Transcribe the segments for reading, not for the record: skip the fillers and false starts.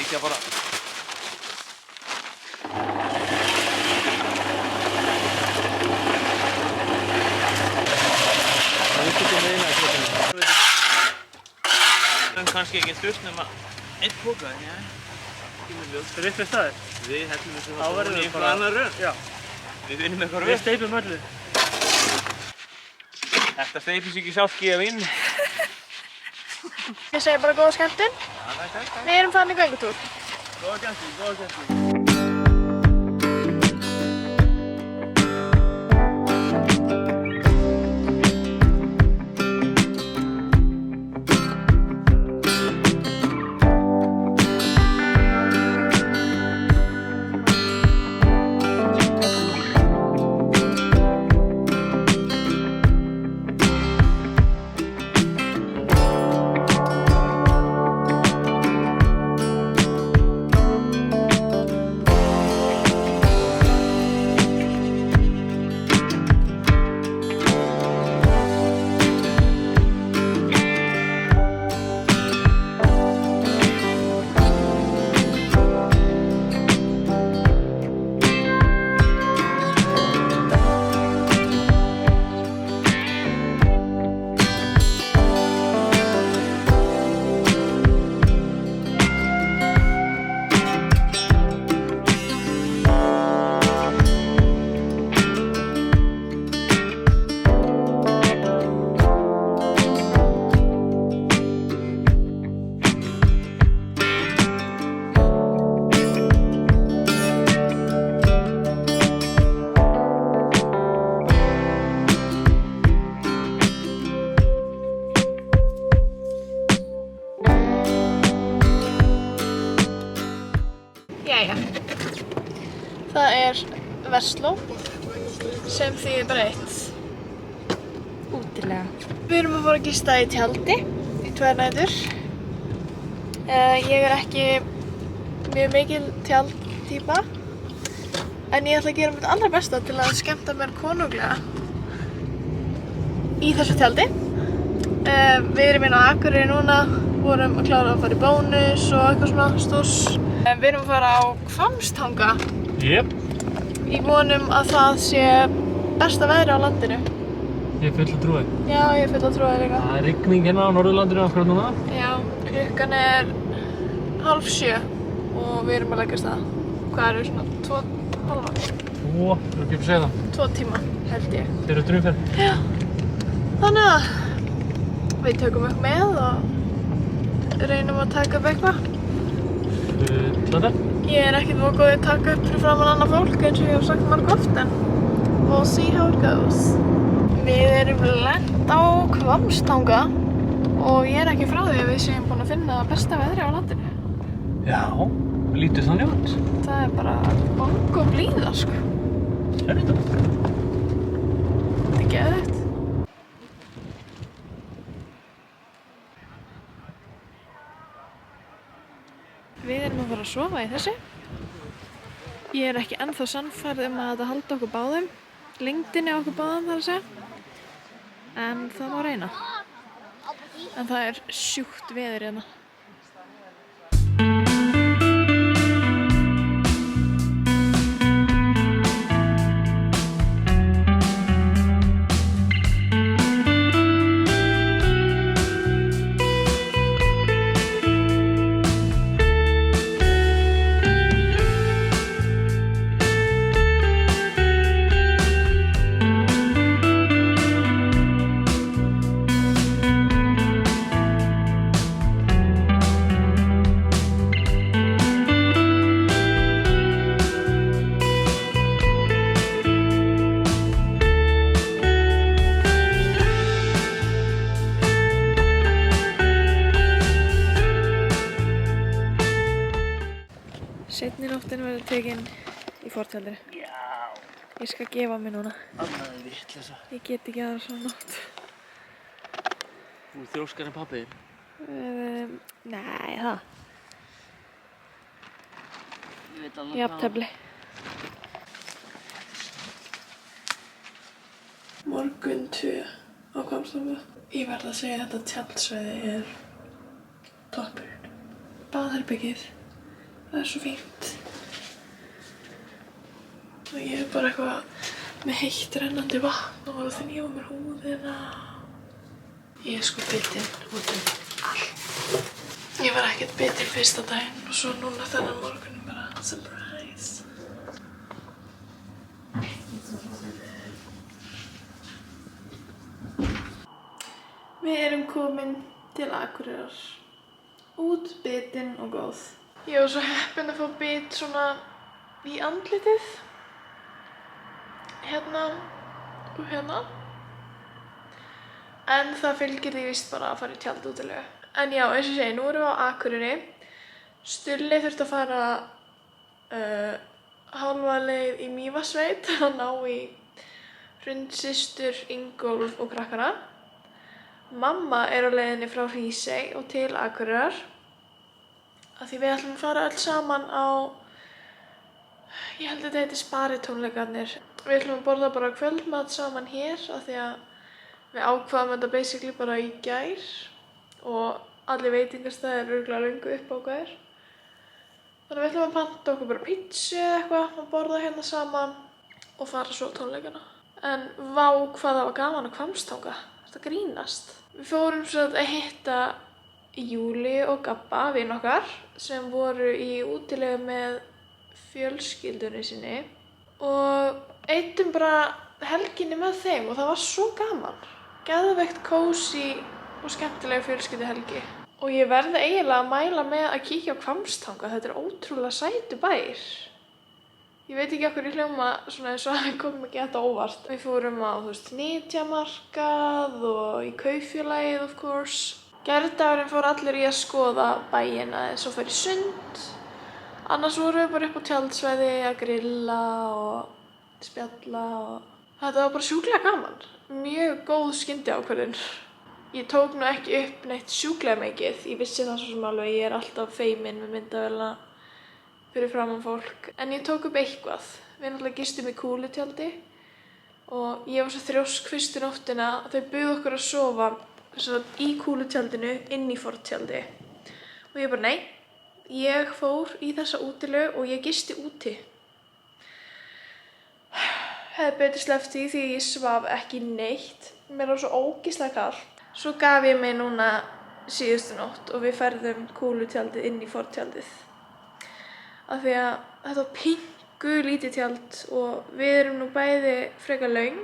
kíkja bara. Það er ekki meina í klokkunum. En kannski ekki sturt nema einn póka, já. Það er eitthvað staðir. Við hellum þessu Þá verðum við einhver annar röð. Já. Við vinnum eitthvað röð. Við steypum öllu. Þetta steypist ekki sjálft gefa inn. Ég segi bara góða skemmtun. Já, takk. Við erum farin í göngutúr. Góða skemmtun, góða skemmtun. Jæja. Það er Versló sem þýðir bara eitt. Útilega. Við erum að fara að gista í tjaldi í 2 nætur. Ég er ekki mjög mikil tjaldtýpa en ég ætla að gera mitt allra besta til að skemmta mér konunglega í þessu tjaldi. Við erum inn á Akureyri núna, vorum að klára að fara í Bónus og eitthvað svona stórs. Við erum að fara á Hvammstanga. Jep. Í vonum að það sé besta veðri á landinu. Ég er full að trúi. Já, ég er full að trúi líka. Það er rigning hérna á Norðurlandinu akkurat núna. Já, klukkan er 6:30 og við erum að leggja af stað. Hvað eru svona 2,5? 2, þú ekki að segja það. 2 tíma, held ég. Þeir eru drumferð. Já. Þannig að við tökum eitthvað með og reynum að taka upp eitthvað. Þetta? Ég er ekkert mjög góð að taka upp fyrir framan annað fólk eins og ég hef sagt margoft en we'll see how it goes. Við erum lent á Hvammstanga og ég er ekki frá því að við séum búin að finna besta veðri á landinu. Já, lítið þannig út. Það er bara bong og blíða, sko. Er þetta? Þetta er geðveikt. Við erum að fara að sofa í þessu. Ég er ekki ennþá sannfærð að þetta haldi okkur báðum. Lengdinni á okkur báðum þar að segja. En það má reyna. En það er sjúkt veður hérna. Seinni nóttin verður tekin í fortjaldinu. Já. Ég skal gefa mig núna. Annað er vitleysa. Ég get ekki aðra svona nótt. Þú er þrjóskar en pabbi þinn. Nei, það. Ég veit alveg Jafntefli. Morgun 2 á Hvammstanga. Ég verð að segja að þetta tjaldsvæði er toppurinn. Baðherbergið Það er svo fínt. Og ég er bara eitthvað með heitt rennandi vatn og það þenni á mér húðina. Ég er sko bitin út allt. Ég var ekkert bitin fyrsta daginn og svo núna þennan morgun bara surprise. Við erum komin til Akureyrar. Út bitin og góð. Ég var svo heppin að fá bit svona í andlitið. Hérna og hérna. En það fylgir því víst bara að fara í tjaldútilegu. En já, eins og ég segi, nú erum við á Akureyri. Stulli þurfti að fara hálfa leið í Mývatnssveit að ná í Hrund, systur, Ingólf og krakkana. Mamma er á leiðinni frá Hrísey og til Akureyrar. Af því við ætlum að fara öll saman á, ég held að þetta heiti Sparitónleikarnir. Við ætlum að borða bara kvöldmat saman hér af því að við ákvaðum þetta basically bara í gær og allir veitingastæðir eru örugglega löngu uppbókaðir. Þannig við ætlum að panta okkur bara pizzu eða eitthvað og borða hérna saman og fara svo á tónleikana. En vá hvað það var gaman að Hvammstanga. Þetta grínast. Við fórum svo að hitta Júli og Gabba, vin okkar, sem voru í útilegu með fjölskyldunni sinni og eyddum bara helginni með þeim og það var svo gaman. Geðveikt kósí og skemmtilega fjölskylduhelgi. Og ég verði eiginlega að mæla með að kíkja á Hvammstanga. Þetta er ótrúlega sætur bær. Ég veit ekki okkur í hljóma svona eins og það kom ekki þetta óvart. Við fórum á, Nytjamarkað og í Kaupfélagið, of course. Gærdagurinn fór allir í að skoða bæinn aðeins og fara í sund. Annars vorum við bara upp á tjaldsvæði að grilla og spjalla og þetta var bara sjúklega gaman. Mjög góð skyndiákvörðun. Ég tók nú ekki upp neitt sjúklega mikið. Ég vissi það svo sem alveg, ég er alltaf feimin með myndavélina fyrir framan fólk. En ég tók upp eitthvað. Við náttúrulega gistum í kúlutjaldi og ég var svo þrjósk fyrstu nóttina að þau buðu okkur að sofa í kúlutjaldinu inn í fortjaldi. Og ég bara nei, ég fór í þessa útilegu og ég gisti úti. Hefði betur sleppt því ég svaf ekki neitt. Mér var svo ógeðslega kalt. Svo gaf ég mig núna síðustu nótt og við ferðum kúlutjaldið inn í fortjaldið. Af því að þetta var pingu lítið tjald og við erum nú bæði frekar löng.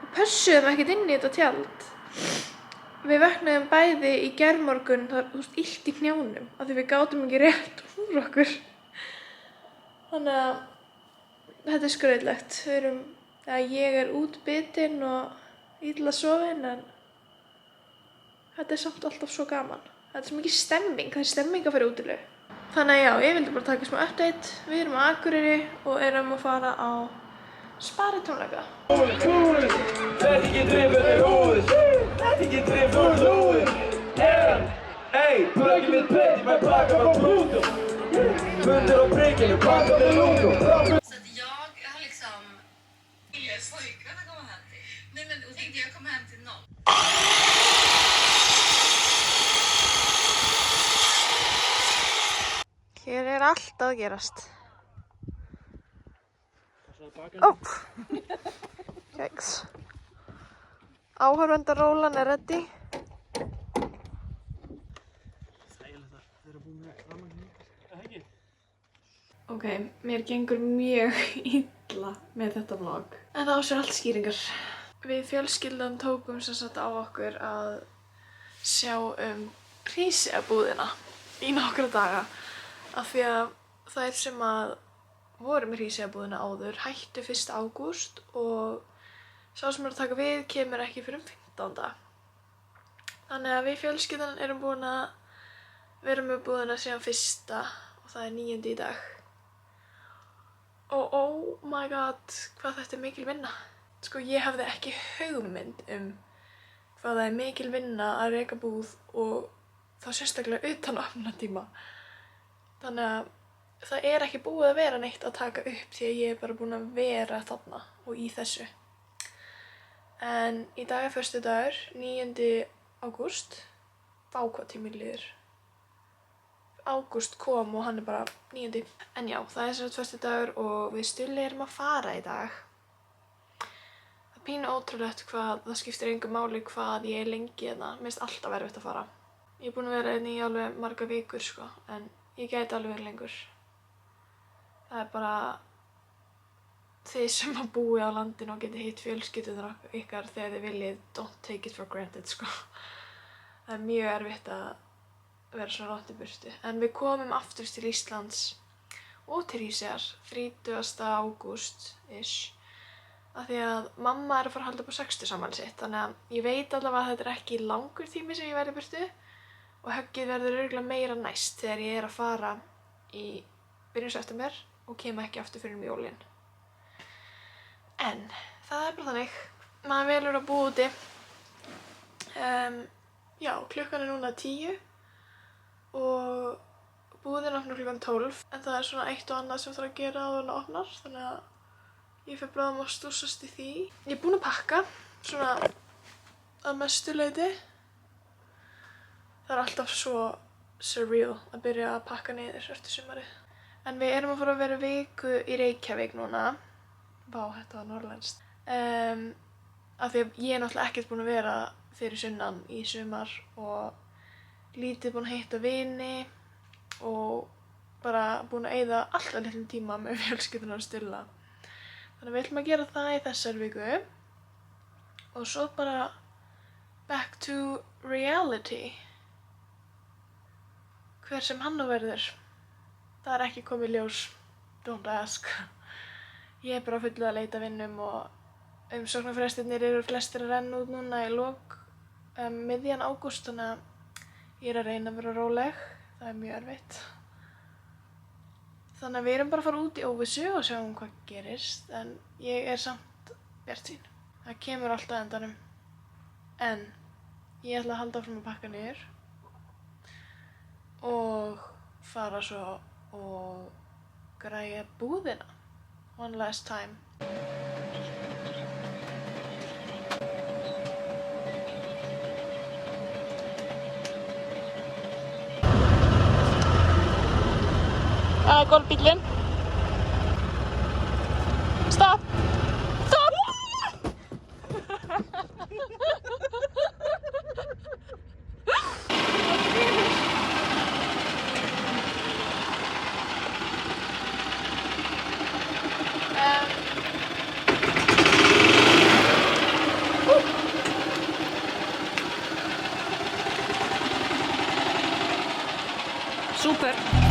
Við pössuðum ekkert inn í þetta tjald. Við vöknuðum bæði í gærmorgun, það var illt í knjánum af því við gátum ekki rétt úr okkur. Þannig að þetta er skrautlegt. Ég er útbitin og illa sofin en þetta er samt alltaf svo gaman. Þetta er svo mikið stemming, það er stemming að fara útilegu. Þannig að já, ég vildi bara taka smá update. Við erum á Akureyri og erum að fara á Sparitónleika. Þetta ekki drifur í húð. Þetta ekki drifur í húð. Ey, plöggið mitt plöggið með plaka på Pluto. Mundur och pricken och plaka på Pluto. Så att jag har liksom... Pojkarna kommer hem till. Nej men och tänkte jag kommer hem till någon. Hér er allt að gerast. Ó! Jæks. Áhorfendarólan er ready. Ok, mér gengur mjög illa með þetta vlog. En það á sér allt skýringar. Við fjölskyldan tókum sem sagt á okkur að sjá Hríseyjarbúðina í nokkra daga. Af því að þær sem að voru með Hríseyjarbúðina áður hættu 1. ágúst og sá sem er að taka við kemur ekki fyrir 15. Þannig að við fjölskyldan erum búin að vera með búðina síðan 1. og það er 9. í dag. Og oh my god, hvað þetta er mikil vinna. Sko, ég hafði ekki hugmynd hvað það er mikil vinna að reka búð og þá sérstaklega utan opnunartíma. Þannig að það er ekki búið að vera neitt að taka upp því að ég er bara búin að vera þarna og í þessu. En í dag er föstudagur, 9. ágúst. Vá hvað tíminn líður. ágúst kom og hann er bara 9. En já, það er sem sagt föstudagur og við Stulli erum að fara í dag. Það er pínu ótrúlegt hvað það skiptir engu máli hvað ég er lengi hérna. Mér finnst alltaf erfitt að fara. Ég er búin að vera hérna í alveg marga vikur sko, en ég gæti alveg verið lengur. Það er bara þið sem að búi á landinu og geti hitt fjölskyldunar ykkar þegar þið viljið, don't take it for granted sko. Það er mjög erfitt að vera svona langt í burtu. En við komum aftur til Íslands og til Hríseyjar 30. ágúst-ish. Af því að mamma er að fara að halda upp á 60-afmælið sitt. Þannig að ég veit allavega að þetta er ekki langur tími sem ég verði í burtu. Og höggið verður örugglega meira næst þegar ég er að fara í byrjun september og kem ekki aftur fyrir jólin. En það er bara þannig. Maður velur að búa úti. Já, klukkan er núna 10. Og búðin opnar klukkan 12, en það er svona eitt og annað sem þarf að gera áður en það opnar, þannig að ég fer bráðum að stúsast í því. Ég er búin að pakka, svona að mestu leyti. Það er alltaf svo surreal að byrja að pakka niður eftir sumarið. En við erum að fara að vera viku í Reykjavík núna. Vá, þetta var norrlenskt. Af því að ég er náttúrulega ekkert búin að vera fyrir sunnan í sumar og lítið búin að hitta vini og bara búin að eyða alltaf litlum tíma með fjölskylduna og Stulla. Þannig að við ætlum að gera það í þessar viku og svo bara back to reality. Hver sem hann nú verður. Það er ekki komið ljós, don't ask. Ég er bara full að leita vinnum og umsóknarfrestirnir eru flestir að renna út núna í lok miðjan ágúst, þannig að ég er að reyna að vera róleg, það er mjög erfitt. Þannig að við erum bara að fara út í óvissu og sjáum hvað gerist, en ég er samt bjartsýn. Það kemur alltaf á endanum. En ég ætla að halda áfram að pakka niður og fara svo og græja búðina. One last time. Það er golfbíllinn. Stopp! Stopp! Super!